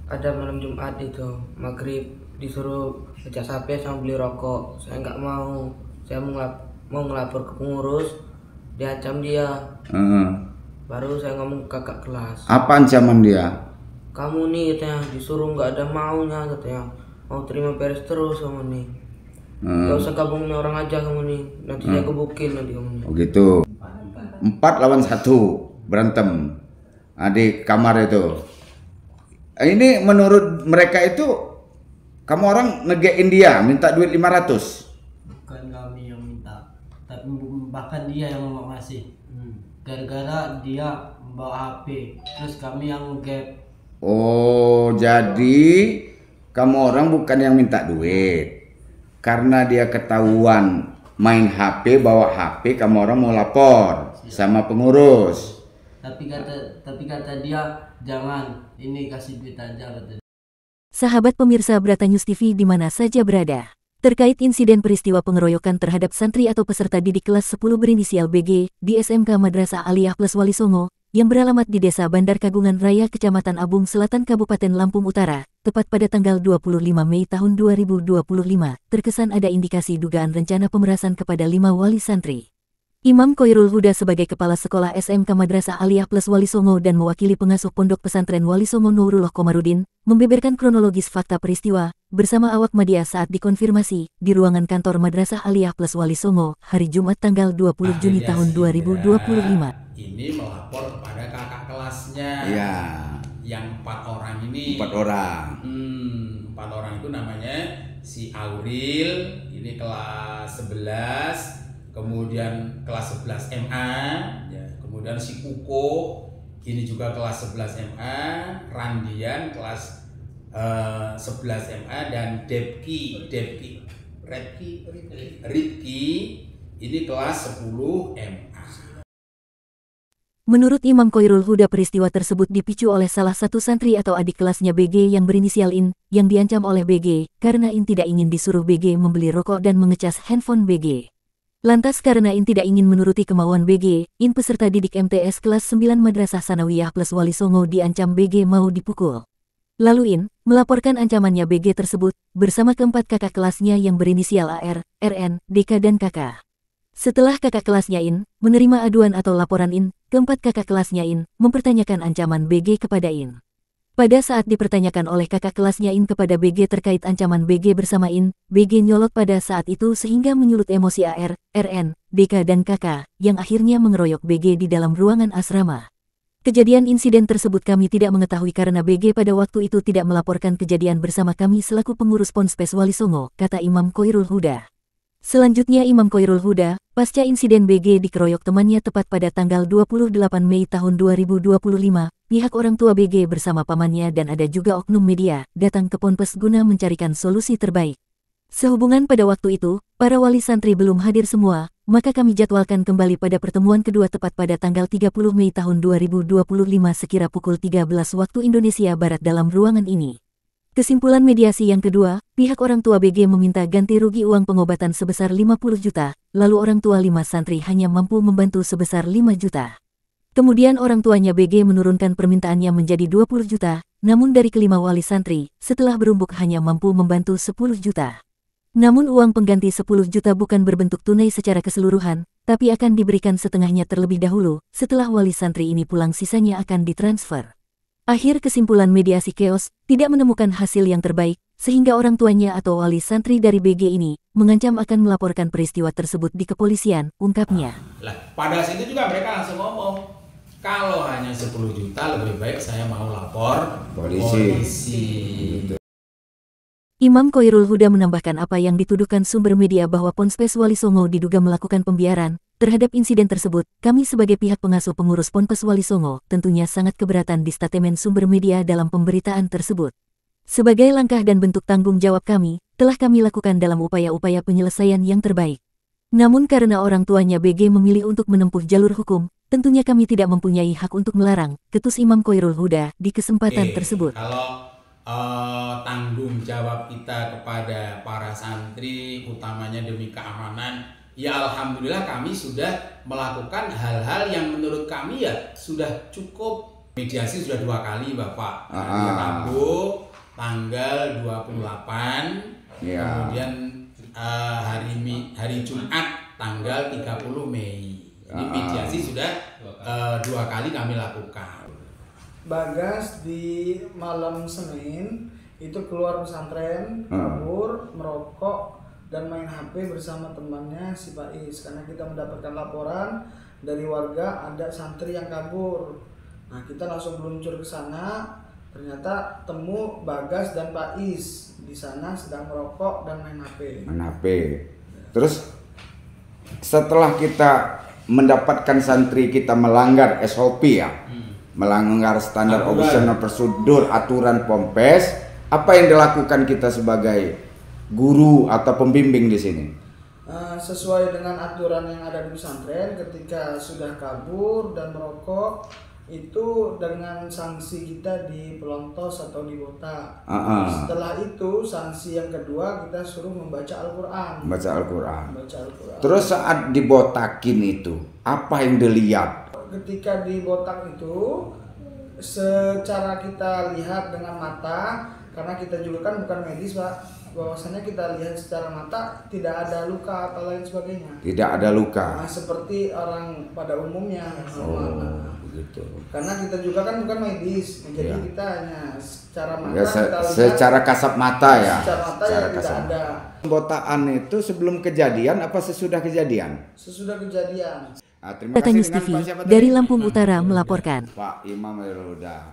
Ada malam Jumat itu maghrib disuruh ngecas HP sama beli rokok. Saya nggak mau. Saya mau ngelapor ke pengurus, diancam dia. Baru saya ngomong ke kakak kelas. Apa ancaman dia? Kamu nih katanya disuruh nggak ada maunya katanya. Mau terima beres terus kamu nih. Gak usah gabungin orang aja kamu nih. Nanti saya gebukin nanti kamu nih. Oh gitu. 4 lawan 1 berantem. Di kamar itu. Ini menurut mereka itu kamu orang ngegein dia minta duit 500. Bukan kami yang minta, tapi bahkan dia yang mau ngasih. Gara-gara dia membawa HP, terus kami yang gap. Oh, jadi kamu orang bukan yang minta duit. Karena dia ketahuan main HP, bawa HP, kamu orang mau lapor sama pengurus. Tapi kata dia jangan, ini kasih duit aja kata. Sahabat pemirsa Brata News TV di mana saja berada. Terkait insiden peristiwa pengeroyokan terhadap santri atau peserta didik kelas 10 berinisial BG di SMK Madrasah Aliyah Plus Wali Songo yang beralamat di Desa Bandar Kagungan Raya Kecamatan Abung Selatan Kabupaten Lampung Utara, tepat pada tanggal 25 Mei tahun 2025, terkesan ada indikasi dugaan rencana pemerasan kepada 5 wali santri. Imam Khoirul Huda sebagai Kepala Sekolah SMK Madrasah Aliyah Plus Wali Songo dan mewakili pengasuh Pondok Pesantren Wali Songo Nurullah Komarudin, membeberkan kronologis fakta peristiwa bersama awak media saat dikonfirmasi di ruangan kantor Madrasah Aliyah Plus Wali Songo hari Jumat tanggal 20 Juni tahun 2025. Ini melapor kepada kakak kelasnya. Iya. Yang 4 orang ini. 4 orang. 4 orang itu namanya si Auril, ini kelas 11. Kemudian kelas 11 MA, ya. Kemudian si Kuko, ini juga kelas 11 MA, Randian kelas 11 MA, dan Ritki, ini kelas 10 MA. Menurut Imam Khoirul Huda, peristiwa tersebut dipicu oleh salah satu santri atau adik kelasnya BG yang berinisial IN, yang diancam oleh BG karena IN tidak ingin disuruh BG membeli rokok dan mengecas handphone BG. Lantas karena IN tidak ingin menuruti kemauan BG, IN peserta didik MTS kelas 9 Madrasah Sanawiyah Plus Wali Songo diancam BG mau dipukul. Lalu IN melaporkan ancamannya BG tersebut bersama keempat kakak kelasnya yang berinisial AR, RN, DK dan KK. Setelah kakak kelasnya IN menerima aduan atau laporan IN, keempat kakak kelasnya IN mempertanyakan ancaman BG kepada IN. Pada saat dipertanyakan oleh kakak kelasnya IN kepada BG terkait ancaman BG bersama IN, BG nyolot pada saat itu sehingga menyulut emosi AR, RN, DK dan KK, yang akhirnya mengeroyok BG di dalam ruangan asrama. Kejadian insiden tersebut kami tidak mengetahui karena BG pada waktu itu tidak melaporkan kejadian bersama kami selaku pengurus Ponpes Wali Songo, kata Imam Khoirul Huda. Selanjutnya Imam Khoirul Huda, pasca insiden BG dikeroyok temannya tepat pada tanggal 28 Mei tahun 2025, pihak orang tua BG bersama pamannya dan ada juga oknum media datang ke Ponpes guna mencarikan solusi terbaik. Sehubungan pada waktu itu, para wali santri belum hadir semua, maka kami jadwalkan kembali pada pertemuan kedua tepat pada tanggal 30 Mei tahun 2025 sekira pukul 13 waktu Indonesia Barat dalam ruangan ini. Kesimpulan mediasi yang kedua, pihak orang tua BG meminta ganti rugi uang pengobatan sebesar 50 juta, lalu orang tua 5 santri hanya mampu membantu sebesar 5 juta. Kemudian orang tuanya BG menurunkan permintaannya menjadi 20 juta, namun dari kelima wali santri, setelah berumbuk hanya mampu membantu 10 juta. Namun uang pengganti 10 juta bukan berbentuk tunai secara keseluruhan, tapi akan diberikan setengahnya terlebih dahulu, setelah wali santri ini pulang sisanya akan ditransfer. Akhir kesimpulan mediasi keos, tidak menemukan hasil yang terbaik, sehingga orang tuanya atau wali santri dari BG ini mengancam akan melaporkan peristiwa tersebut di kepolisian, ungkapnya. Pada situ juga mereka langsung ngomong, kalau hanya 10 juta lebih baik saya mau lapor polisi. Imam Khoirul Huda menambahkan apa yang dituduhkan sumber media bahwa Ponpes Wali Songo diduga melakukan pembiaran. Terhadap insiden tersebut, kami sebagai pihak pengasuh pengurus Ponpes Wali Songo tentunya sangat keberatan di statemen sumber media dalam pemberitaan tersebut. Sebagai langkah dan bentuk tanggung jawab kami, telah kami lakukan dalam upaya-upaya penyelesaian yang terbaik. Namun karena orang tuanya BG memilih untuk menempuh jalur hukum, tentunya kami tidak mempunyai hak untuk melarang, ketus Imam Khoirul Huda di kesempatan tersebut. Kalau tanggung jawab kita kepada para santri, utamanya demi keamanan, ya alhamdulillah kami sudah melakukan hal-hal yang menurut kami ya sudah cukup Mediasi sudah 2 kali Bapak. Hari Rabu tanggal 28, kemudian hari Jumat tanggal 30 Mei. Ini mediasi sudah 2 kali kami lakukan. Bagas di malam Senin itu keluar pesantren, kabur, merokok, dan main HP bersama temannya si Faiz. Karena kita mendapatkan laporan dari warga ada santri yang kabur. Nah, kita langsung meluncur ke sana. Ternyata temu Bagas dan Faiz di sana sedang merokok dan main HP. Main HP. Terus setelah kita mendapatkan santri kita melanggar SOP ya, melanggar standar operasional prosedur aturan Pompes, apa yang dilakukan kita sebagai guru atau pembimbing di sini? Sesuai dengan aturan yang ada di pesantren, ketika sudah kabur dan merokok itu dengan sanksi kita dipelontos atau dibotak. Setelah itu sanksi yang kedua kita suruh membaca Al-Quran. Baca Al-Quran. Terus saat dibotakin itu apa yang dilihat? Ketika dibotak itu secara kita lihat dengan mata, karena kita juga kan bukan medis Pak, bahwasanya kita lihat secara mata tidak ada luka atau lain sebagainya. Tidak ada luka. Nah, seperti orang pada umumnya. Begitu. Karena kita juga kan bukan medis, jadi kita hanya secara mata Ya, kita lihat. secara kasat mata ya. Secara mata ya tidak ada. Pembotakan itu sebelum kejadian apa sesudah kejadian? Sesudah kejadian. Terima Data kasih. News Dengan TV Pak siapa tadi? dari Lampung Utara melaporkan. Pak Imam Heruda.